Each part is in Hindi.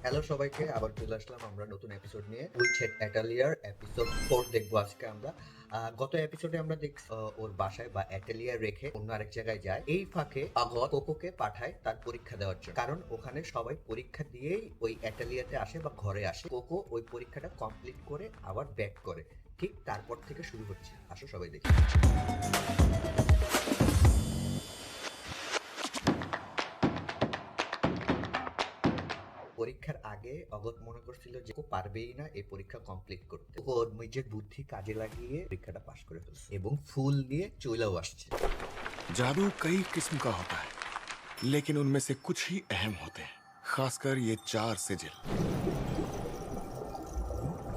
হ্যালো সবাইকে, আবার চলে আসলাম আমরা নতুন এপিসোড নিয়ে। উইচেট অ্যাটালিয়ার এপিসোড 4 দেখবো আজকে আমরা। গত এপিসোডে আমরা দেখছি ওর বাসায় বা অ্যাটালিয়ার রেখে অন্য আরেক জায়গায় যায়। এই ফাঁকে আগত কোকোকে পাঠায় তার পরীক্ষা দেওয়ার জন্য, কারণ ওখানে সবাই পরীক্ষা দিয়েই ওই অ্যাটালিয়াতে আসে বা ঘরে আসে। কোকো ওই পরীক্ষাটা কমপ্লিট করে আবার ব্যাক করে। ঠিক তারপর থেকে শুরু হচ্ছে, আসো সবাই দেখি। পরীক্ষার আগে অগত মনে করছিল যে ও পারবেই না এই পরীক্ষা কমপ্লিট করতে। ও ওর নিজের বুদ্ধি কাজে লাগিয়ে পরীক্ষাটা পাশ করে ফেলছে এবং ফুল নিয়ে চলেও আসছে। जादू कई किस्म का होता है, लेकिन उनमें से कुछ ही अहम होते हैं, खासकर ये 4 सिजिल।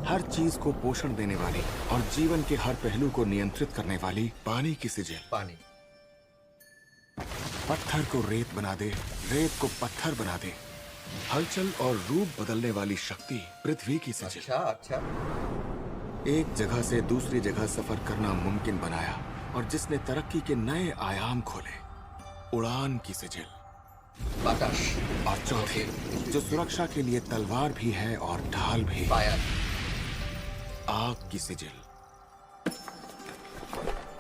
हर चीज को पोषण देने वाली और जीवन के हर पहलू को नियंत्रित करने वाली पानी की सिजिल। पानी पत्थर को रेत बना दे, रेत को पत्थर बना दे। हलचल और रूप बदलने वाली शक्ति पृथ्वी की सिजिल। अच्छा अच्छा। एक जगह से दूसरी जगह सफर करना मुमकिन बनाया और जिसने तरक्की के नए आयाम खोले, उड़ान की सिजिल। बातास और चौथी, जो सुरक्षा के लिए तलवार भी है और ढाल भी, फायर। आग की सिजिल।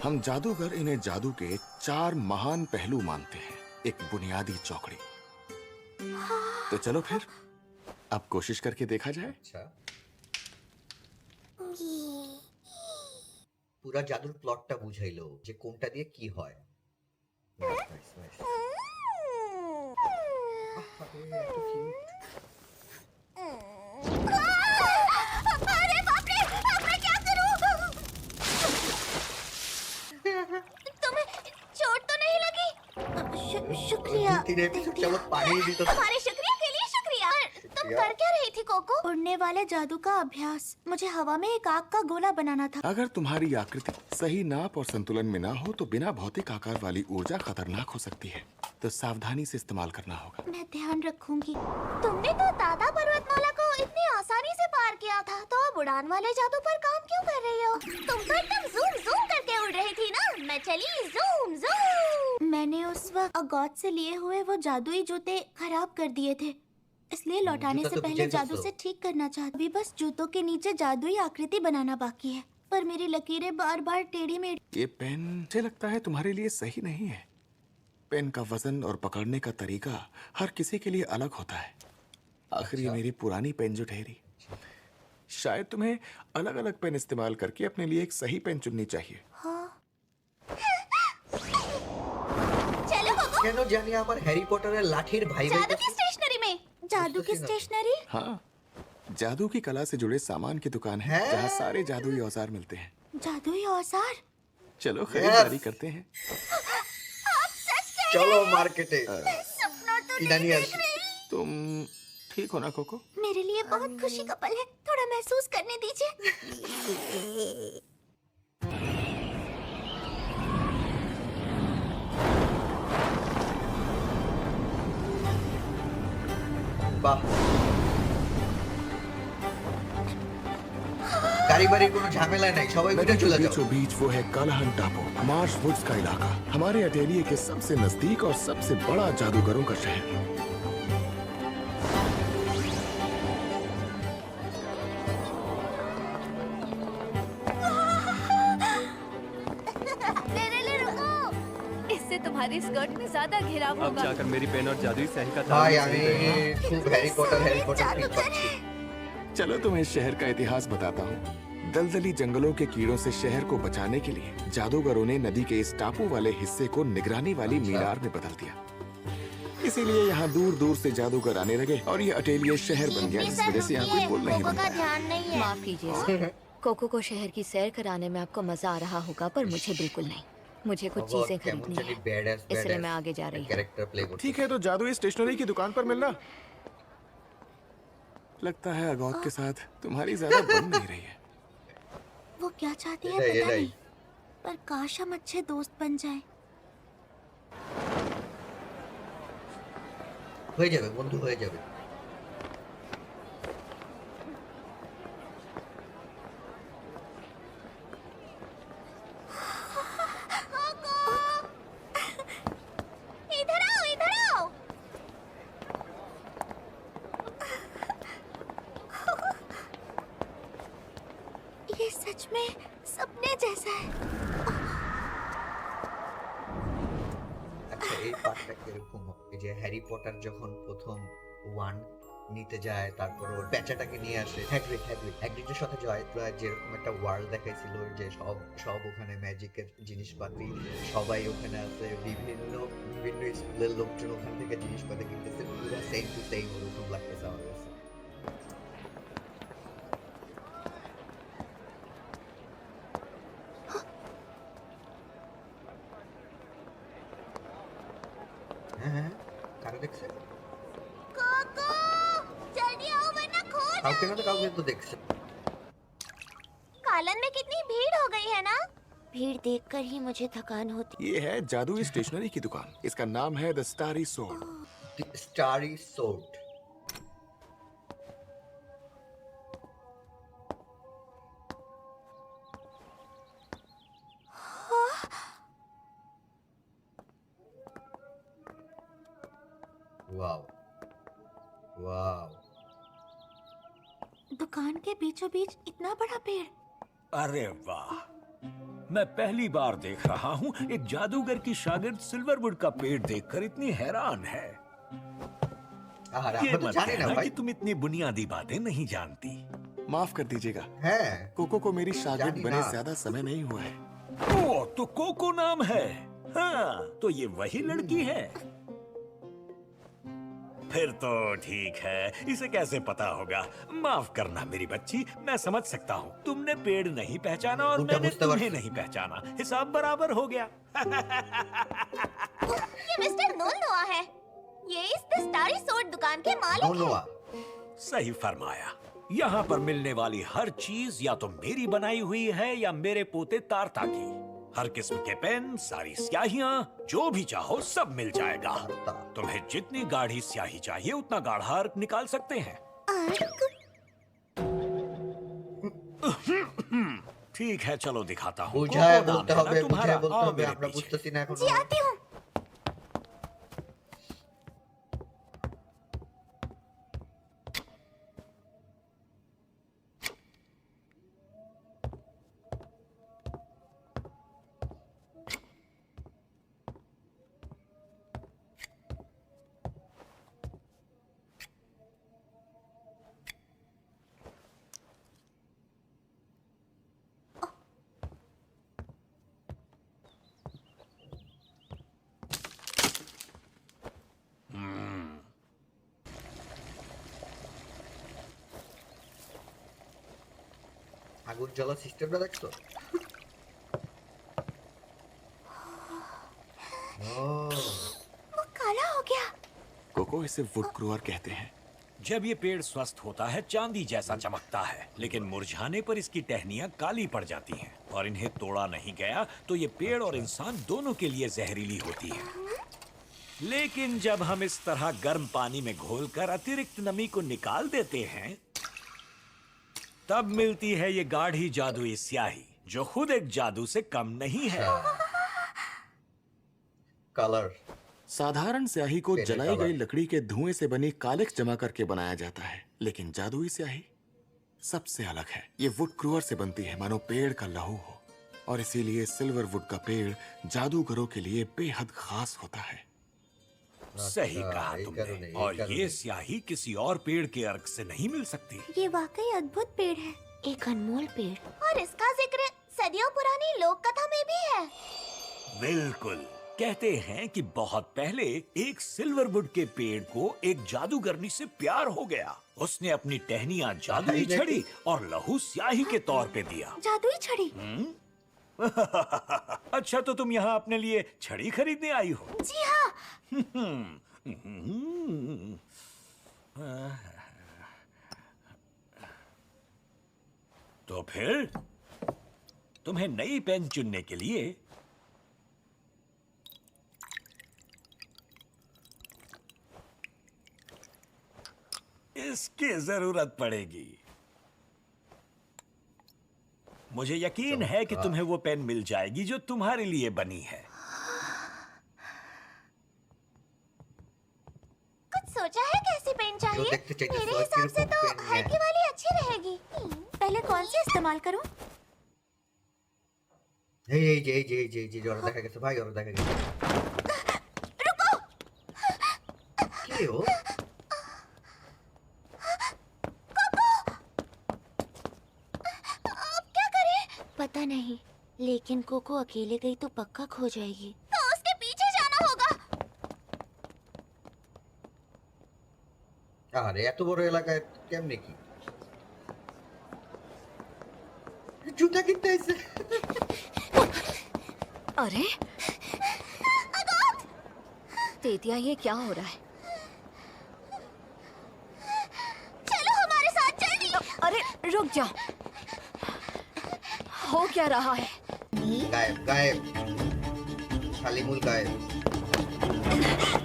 हम जादूगर इन्हें जादू के 4 महान पहलू मानते हैं, एक बुनियादी चौकड़ी। तो चलो फिर अब कोशिश करके देखा जाए। अच्छा, পুরা জাদুর প্লটটা বুঝাইলো যে কোনটা দিয়ে কি হয়। Nice nice nice. আরে এত কিউট। अरे बाप रे, अब मैं क्या करूं? तुम्हें चोट तो नहीं लगी? शुक्रिया। तीन एपिसोड चलो पानी दी तो। तुम्हारे शुक्रिया के लिए शुक्रिया। तुम कर क्या रही थी कोको? उड़ने वाले जादू का अभ्यास। मुझे हवा में एक आग का गोला बनाना था। अगर तुम्हारी आकृति सही नाप और संतुलन में ना हो तो बिना भौतिक आकार वाली ऊर्जा खतरनाक हो सकती है, तो सावधानी से इस्तेमाल करना होगा। मैं ध्यान रखूंगी। तुमने तो दादा पर्वतमाला को इतनी आसानी से पार किया था, तो अब उड़ान वाले जादू पर काम क्यों कर रही हो? तुम तो एकदम जूम जूम करके उड़ रही थी ना। मैं चली जूम जूम। मैंने उस वक्त अगौत से लिए हुए वो जादुई जूते खराब कर दिए थे, इसलिए लौटाने जूता से तो पहले पीछे जादू घुसो। से ठीक करना चाहती। अभी बस जूतों के नीचे जादुई आकृति बनाना बाकी है, पर मेरी लकीरें बार बार टेढ़ी मेढ़ी। ये पेन मुझे लगता है तुम्हारे लिए सही नहीं है। पेन का वजन और पकड़ने का तरीका हर किसी के लिए अलग होता है। आखिर ये अच्छा। मेरी पुरानी पेन जो ठहरी, शायद तुम्हें अलग अलग पेन इस्तेमाल करके अपने लिए एक सही पेन चुननी चाहिए। हाँ, चलो कोको, কেন জানি আমার হ্যারি পটারের লাঠির ভাই ভাই जादू की स्टेशनरी में। जादू की तो स्टेशनरी। हाँ, जादू की कला से जुड़े सामान की दुकान है, है? जहाँ सारे जादुई औजार मिलते हैं। जादुई औजार। चलो खरीदारी करते हैं। চলো মার্কেটে सपना तो কিনা নিয়ে আসি। तुम ठीक हो ना कोको? मेरे लिए बहुत खुशी का पल है, थोड़ा महसूस करने दीजिए। বাহ, গাড়ি বাড়ির কোনো ঝামেলা নাই, সবাই উঠে नदी के চলে যাও। बीचों बीच वो है कालाहन टापू, मार्श वुड्स का इलाका, हमारे अटेलिये के सबसे नजदीक और सबसे बड़ा जादूगरों का शहर। ले रुको। इससे तुम्हारी स्कर्ट में ज्यादा घेराव अब होगा। जाकर मेरी पेन और जादुई स्याही का ভাই तालमेल আমি सही रहेगा। খুব হ্যারি পটার ফিল পাচ্ছি। चलो तुम्हें शहर का इतिहास बताता हूँ। दलदली जंगलों के कीड़ों से शहर को बचाने के लिए जादूगरों ने नदी के इस टापू वाले हिस्से को निगरानी वाली मीनार में बदल दिया। इसीलिए यहाँ दूर दूर से जादूगर आने लगे और ये अटेलिये शहर बन गया, जिस वजह से यहाँ कोई पुल नहीं कोको बन का पाया। ध्यान नहीं है। माफ कीजिए, कोको को शहर की सैर कराने में आपको मजा आ रहा होगा, पर मुझे बिल्कुल नहीं। मुझे कुछ चीजें কেমন खरीदनी জানি है, ব্যাডাস इसलिए मैं आगे जा रही हूँ। ক্যারেক্টার প্লে করছি। ठीक है, तो जादुई स्टेशनरी की दुकान पर मिलना। लगता है अगौत के साथ तुम्हारी ज्यादा बन नहीं रही है। वो क्या चाहती है ये पता नहीं। नहीं, पर काश हम अच्छे दोस्त बन जाएं। হয়ে যাবে বন্ধু, হয়ে যাবে। इधर आओ, इधर आओ। सच में सपने जैसा है। আচ্ছা এই পার্টটা কিরকম এই যে হ্যারি পটার যখন প্রথম ওয়ান নিতে যায় তারপর ওর প্যাচাটাকে নিয়ে আসে হ্যাগ্রিডের সাথে জয় যেরকম একটা ওয়ার্ল্ড দেখাইছিল যে সব সব ওখানে ম্যাজিকের জিনিসপাতি সবাই ওখানে আছে বিভিন্ন বিভিন্ন স্কুলের লোকজন ওখান থেকে জিনিসপাতি কিনতেছে পুরো সেম টু সেম ওরকম লাগতেছে আমার কাছে হ্যাঁ কারা দেখছে कोको जल्दी आओ वरना खो কাউকে না তো কাউকে তো দেখছে कालन में कितनी भीड़ हो गई है ना। भीड़ देखकर ही मुझे थकान होती। ये है जादुई स्टेशनरी की दुकान। इसका नाम है the starry sword. Starry sword wow wow दुकान के बीचों बीच इतना बड़ा पेड़। अरे वाह, मैं पहली बार देख रहा हूँ एक जादूगर की शागिर्द सिल्वरवुड का पेड़ देखकर इतनी हैरान है। আহারে ये আমরা তো मत জানি না कहना ভাই कि तुम इतनी बुनियादी बातें नहीं जानती। माफ कर दीजिएगा, হ্যাঁ कोको को मेरी शागिर्द जानी बने ना। ज्यादा समय नहीं हुआ है। ओ, तो कोको नाम है। हाँ, तो ये वही लड़की है। फिर तो ठीक है, इसे कैसे पता होगा? माफ करना मेरी बच्ची, मैं समझ सकता हूँ। तुमने पेड़ नहीं पहचाना और उल्टा मैंने मुस्तवर। तुम्हें नहीं पहचाना। हिसाब बराबर हो गया। ये मिस्टर नोल नोआ है। ये इस द स्टारी सोर्ड दुकान के मालिक हैं। নোয়া सही फरमाया। यहाँ पर मिलने वाली हर चीज या तो मेरी बनाई हुई है या मेरे पोते तारता की। हर किस्म के पेन, सारी स्याहियाँ, जो भी चाहो सब मिल जाएगा। তারতা। तुम्हें जितनी गाढ़ी स्याही चाहिए उतना गाढ़ा अर्क निकाल सकते हैं। ठीक है, चलो दिखाता हूँ। বুঝায় कोको नाम বলতে है ना হবে तुम्हारा? বুঝায় বলতে आओ হবে मेरे আমরা पीछे। বুঝতেছি না এখন जी आती हूँ। আগুন জ্বলা সিস্টেমটা দেখছো ও वो काला हो गया। कोको इसे वुड क्रूअर कहते हैं। जब ये पेड़ स्वस्थ होता है चांदी जैसा चमकता है, लेकिन मुरझाने पर इसकी टहनियां काली पड़ जाती हैं और इन्हें तोड़ा नहीं गया तो ये पेड़ और इंसान दोनों के लिए जहरीली होती है। लेकिन जब हम इस तरह गर्म पानी में घोलकर अतिरिक्त नमी को निकाल देते हैं तब मिलती है ये गाढ़ी जादुई स्याही जो खुद एक जादू से कम नहीं है। কালার साधारण स्याही को पेड़ जलाई कलर। गई लकड़ी के धुएं से बनी कालिख जमा करके बनाया जाता है, लेकिन जादुई स्याही सबसे अलग है। ये वुड क्रूअर से बनती है मानो पेड़ का लहू हो, और इसीलिए सिल्वर वुड का पेड़ जादूगरों के लिए बेहद खास होता है। सही अच्छा, कहा यही तुमने। करो नहीं, और यही करो ये नहीं। स्याही किसी और पेड़ के अर्क से नहीं मिल सकती। ये वाकई अद्भुत पेड़ है, एक अनमोल पेड़। और इसका जिक्र सदियों पुरानी लोक कथा में भी है। बिल्कुल। कहते हैं कि बहुत पहले एक सिल्वरवुड के पेड़ को एक जादूगरनी से प्यार हो गया। उसने अपनी टहनियां जादुई देखी। छड़ी और लहू स्याही के तौर पे दिया। जादुई छड़ी। अच्छा, तो तुम यहाँ अपने लिए छड़ी खरीदने आई हो? जी हाँ। तो फिर तुम्हें नई पेन चुनने के लिए इसकी जरूरत पड़ेगी। मुझे यकीन है कि तुम्हें वो पेन मिल जाएगी जो तुम्हारे लिए बनी है। कुछ सोचा है कैसी पेन चाहिए? देखते चाहिए मेरे तो हिसाब से किरकम तो पेन है। हल्की वाली अच्छी रहेगी। पहले कौन सी इस्तेमाल करूं? এই যে ওরা দেখা গেছে ভাই, ওরা দেখা গেছে। কে ও? पता नहीं, लेकिन कोको अकेले गई तो पक्का खो जाएगी। तो उसके पीछे जाना होगा। আরে এত বড় এলাকায় কেমনে কি? জুতা কিনতে আইছে। अरे तेतिया, ये क्या हो रहा है? चलो हमारे साथ जल्दी। अरे रुक जाओ, हो क्या रहा है? গায়েব গায়েব, শালিমুল গায়েব।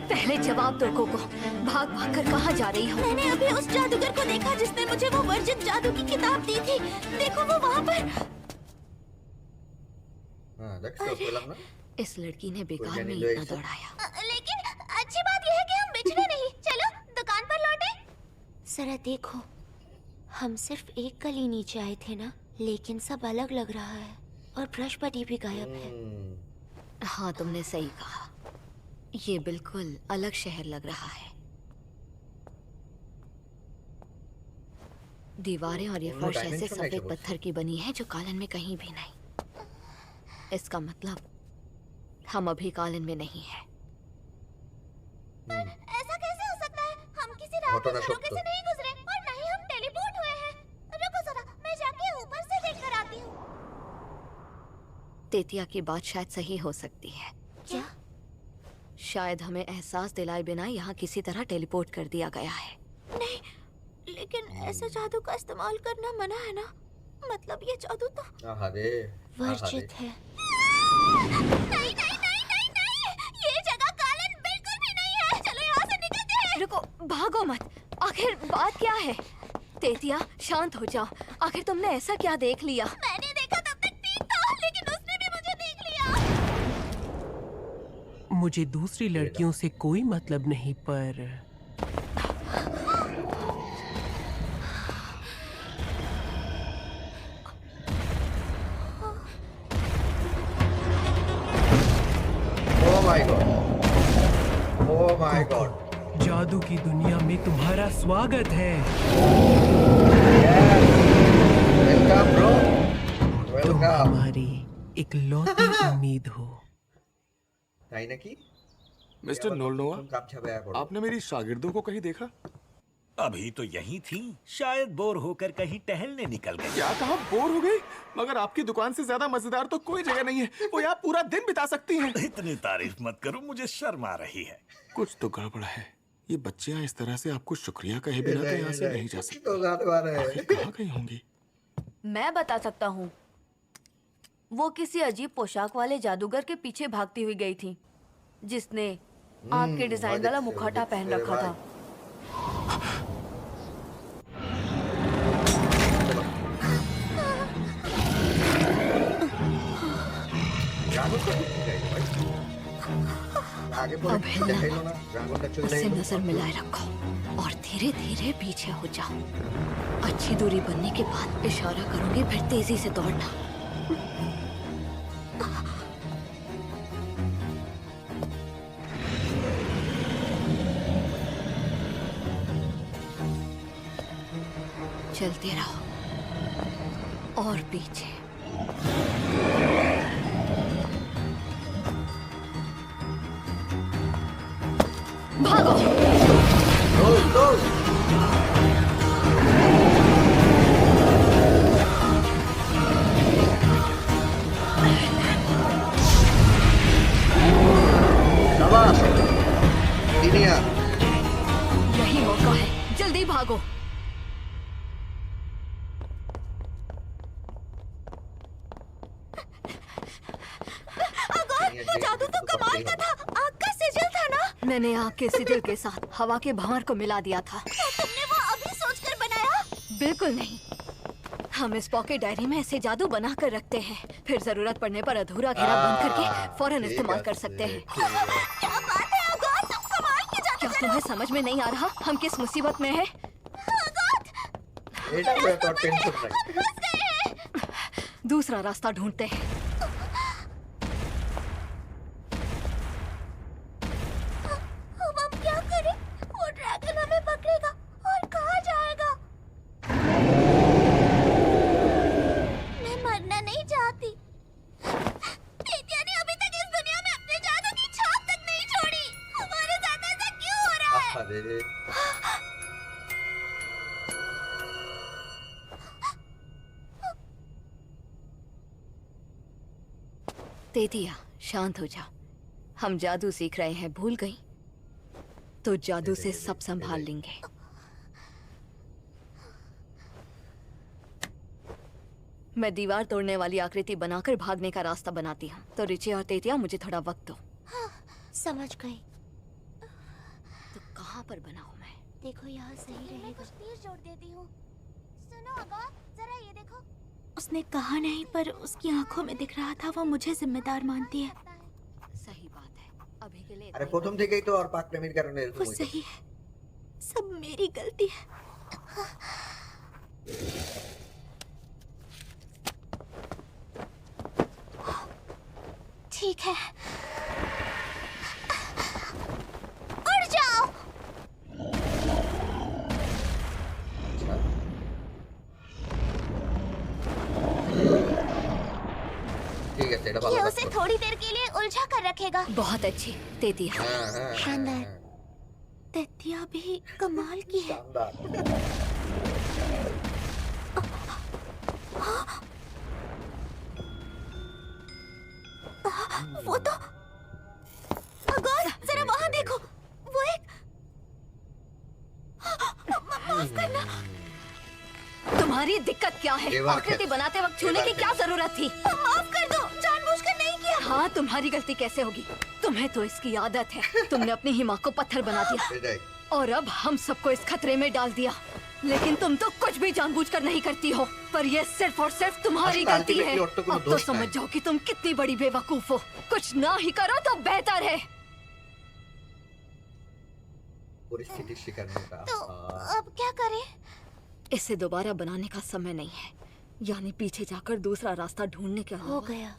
पहले जवाब दो कोको, भाग भाग कर कहाँ जा रही हो? मैंने अभी उस जादूगर को देखा जिसने मुझे वो वर्जित जादू की किताब दी थी। देखो वो वहाँ पर। হ্যাঁ দেখছো, বললাম না। इस लड़की ने बेकार जाने में दो इतना इसे। दौड़ाया। लेकिन अच्छी बात यह है कि हम बिछड़े नहीं। चलो दुकान पर लौटे। जरा देखो, हम सिर्फ एक गली नीचे आए थे ना, लेकिन सब अलग लग रहा है और बृहस्पति भी गायब है। हाँ, तुमने सही कहा, ये बिल्कुल अलग शहर लग रहा है। दीवारें और ये दोनों फर्श ऐसे dimension है सफेद क्या पत्थर की बनी है जो कालन में कहीं भी नहीं। इसका मतलब हम अभी कालन में नहीं है। ऐसा कैसे हो सकता है? हम किसी राह के घटना झरोखे सत्य। से नहीं गुजरे और न ही हम टेलीपोर्ट हुए हैं। रुको जरा, मैं जाके ऊपर से देख कर आती हूँ। तेतिया की बात शायद सही हो सकती है। क्या? शायद हमें एहसास दिलाए बिना यहाँ किसी तरह टेलीपोर्ट कर दिया गया है। नहीं, लेकिन ऐसे जादू का इस्तेमाल करना मना है ना? मतलब ये जादू तो আহারে वर्जित है। नहीं नहीं नहीं नहीं नहीं, ये जगह कालन बिल्कुल भी नहीं है। चलो यहाँ से निकलते हैं। रुको, भागो मत। आखिर बात क्या है? तेतिया, शांत हो जाओ। आखिर तुमने ऐसा क्या देख लिया? मैंने देखा तब तक ठीक था, लेकिन उसने भी मुझे देख लिया। मुझे दूसरी लड़कियों से कोई मतलब नहीं, पर ও মাই গড, ও মাই গড। जादू की दुनिया में तुम्हारा स्वागत है। ওয়েলকাম ব্রো, तुम ওয়েলকাম। हमारी इकलौती उम्मीद हो। তাই নাকি? मिस्टर नोलनोआ, গামছা বেয়া করো। आपने मेरी शागिर्दों को कहीं देखा? अभी तो यही थी, शायद बोर होकर कहीं टहलने निकल गई। क्या कहा, बोर हो गई? मगर आपकी दुकान से ज्यादा मजेदार तो कोई जगह नहीं है। वो यहाँ पूरा दिन बिता सकती हैं। इतनी तारीफ मत करो, मुझे शर्म आ रही है। कुछ तो गड़बड़ है। ये बच्चियाँ इस तरह से आपको शुक्रिया कहे बिना तो यहाँ से नहीं जा सकती। তো গাতে পারে। आखिर कहाँ गई होंगी? मैं बता सकता हूँ। वो किसी अजीब पोशाक वाले जादूगर के पीछे भागती हुई गई थी, जिसने आग के डिजाइन वाला मुखौटा पहन रखा था। ড্রাগন তো ঢুকে গেল ভাই। আগে পরে अब है ना, দেখাইলো না, ড্রাগনটা চলে उससे এলো। नजर मिलाए रखो और धीरे धीरे पीछे हो जाओ। अच्छी दूरी बनने के बाद इशारा करूंगी, फिर तेजी से दौड़ना। चलते रहो और पीछे। भागो। দৌড়, দৌড়। शाबाश, दिनिया। यही मौका है, जल्दी भागो। ये जादू तो कमाल का था। आग का सिजिल था ना? मैंने आग के सिदिल के साथ हवा के भार को मिला दिया था। तुमने वो अभी सोचकर बनाया? बिल्कुल नहीं। हम इस पॉकेट डायरी में ऐसे जादू बना कर रखते हैं, फिर जरूरत पड़ने पर अधूरा घेरा बंद करके फौरन इस्तेमाल कर सकते हैं। क्या बात है आगात, तुम कमाल की क्या जादूगर तुम्हें समझ में नहीं आ रहा हम किस मुसीबत में हैं? এটা তো টেনশন নাই। दूसरा रास्ता ढूंढते हैं। तेतिया, शांत हो जाओ। हम जादू सीख रहे हैं, भूल गई? तो जादू से सब संभाल लेंगे। मैं दीवार तोड़ने वाली आकृति बनाकर भागने का रास्ता बनाती हूँ। तो रिचे और तेतिया, मुझे थोड़ा वक्त दो। समझ गई। तो कहाँ पर बनाऊँ मैं? देखो यहाँ सही मैं रहेगा। कुछ तीर जोड़ देती हूँ। सुनो अगॉत, जरा ये देखो। उसने कहा नहीं, पर उसकी आंखों में दिख रहा था वो मुझे जिम्मेदार मानती है। लगता है। सही बात है। अभी के लिए আরে इतना ही প্রথম থেকেই তো আর পাক প্রেমীর কারণে এরকম वो হইতো। सही है, सब मेरी गलती है। ठीक है, उड़ जाओ। আচ্ছা। ঠিক আছে, এটা ভালো ये কাজ उसे করছে। थोड़ी देर के लिए उलझा कर रखेगा। बहुत अच्छी तेतिया। হ্যাঁ, হ্যাঁ, शानदार। হ্যাঁ, तेतिया भी कमाल की है। শানদার। वो तो अगॉत, जरा वहाँ देखो। वो एक माफ करना। तुम्हारी दिक्कत क्या है? ये बात आकृति है। बनाते वक्त छूने ये की बात क्या जरूरत थी? माफ कर दो, जानबूझकर नहीं किया। हाँ, तुम्हारी गलती कैसे होगी? तुम्हें तो इसकी आदत है। तुमने अपनी ही माँ को पत्थर बना दिया এটাই। और अब हम सबको इस खतरे में डाल दिया। लेकिन तुम तो कुछ भी जानबूझकर नहीं करती हो। पर ये सिर्फ और सिर्फ तुम्हारी असल गलती है। ultimately और तो कोनो अब तो दोष समझ नहीं। जाओ कि तुम कितनी बड़ी बेवकूफ हो। कुछ ना ही करो तो बेहतर है। পরিস্থিতির শিকার মেয়েটা। तो আহ, अब क्या करें? इसे दोबारा बनाने का समय नहीं है। यानी पीछे जाकर दूसरा रास्ता ढूंढने के हो अलावा। गया।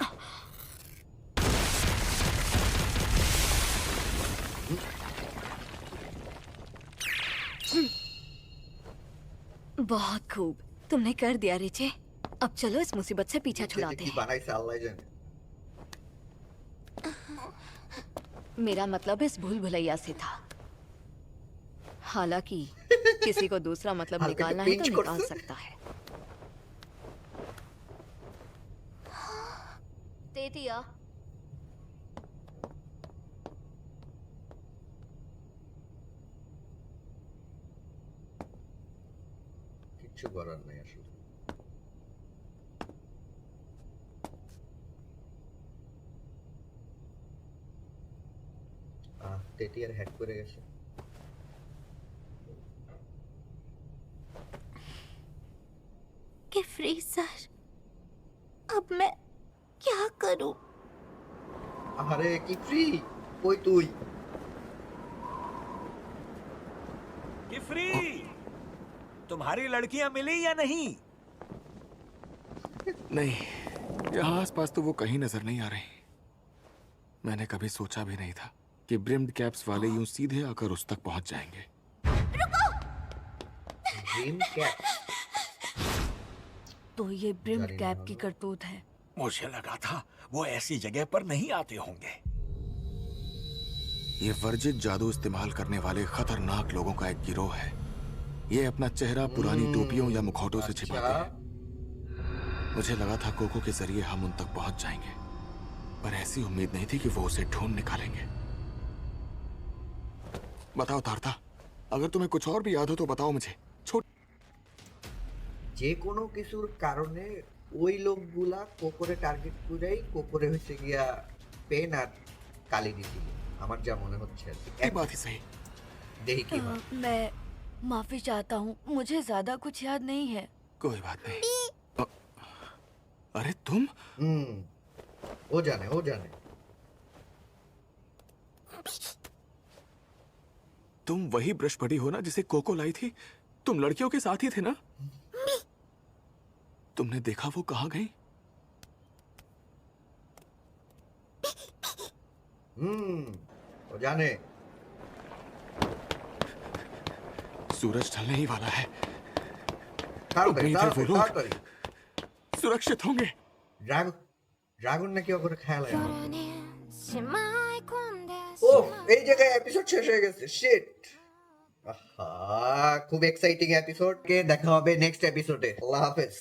बहुत खूब, तुमने कर दिया रिचे। अब चलो इस मुसीबत से पीछा যে छुड़ाते কি हैं। বানাইছে আল্লাহ জানে। मेरा मतलब इस भूल भुलैया से था। हालांकि किसी को दूसरा मतलब हल्के से निकालना है तो pinch निकाल करते। सकता है। तेतिया, কিচ্ছু করার নাই আসলে। তেতিয়ার হ্যাক করে গেছে। कि फ्रीजर, अब मैं क्या करूं? আরে কি ফ্রি? কই তুই? किफरी, तुम्हारी लड़कियां मिली या नहीं? नहीं, यहाँ आसपास तो वो कहीं नजर नहीं आ रही। मैंने कभी सोचा भी नहीं था कि ब्रिम्ड कैप्स वाले यूं सीधे आकर उस तक पहुंच जाएंगे। Dream cat. तो ये ब्रिम्ड जाने कैप ना की हो। करतूत है। मुझे लगा था वो ऐसी जगह पर नहीं आते होंगे। ये वर्जित जादू इस्तेमाल करने वाले खतरनाक लोगों का एक गिरोह है। ये अपना चेहरा पुरानी टोपियों या मुखौटों से छिपाते हैं। मुझे लगा था कोको के जरिए हम उन तक पहुंच जाएंगे, पर ऐसी उम्मीद नहीं थी कि वो उसे ढूंढ निकालेंगे। बताओ तारता, अगर तुम्हें कुछ और भी याद हो तो बताओ मुझे। যে কোনো কিছুর কারণে ওই লোকগুলা কোকরে টার্গেট করেই কোকরে হচ্ছে গিয়া পেন আর কালি দিছিল আমার যা মনে হচ্ছে আর কি। एक बात ही सही। দেখি কি হয়। मैं माफी चाहता हूँ, मुझे ज्यादा कुछ याद नहीं है। कोई बात नहीं। अरे तुम হুম, ও জানে ও জানে। तुम वही ब्रश बडी हो ना जिसे कोको लाई थी? तुम लड़कियों के साथ ही थे ना? तुमने देखा वो कहाँ गई? হুম, ও জানে। सूरज ढलने ही वाला है। তাড়াতাড়ি उम्मीद है वो তাড়াতাড়ি लोग তাড়াতাড়ি। सुरक्षित होंगे। ড্রাগন ড্রাগন নাকি ওখানে খেয়াল হয় আমার। Shimai kunde. ও এই জায়গায় এপিসোড শেষ হয়ে গেছে। শিট। আহা, খুব এক্সাইটিং এপিসোড। কে দেখা হবে নেক্সট এপিসোডে। আল্লাহ হাফেজ।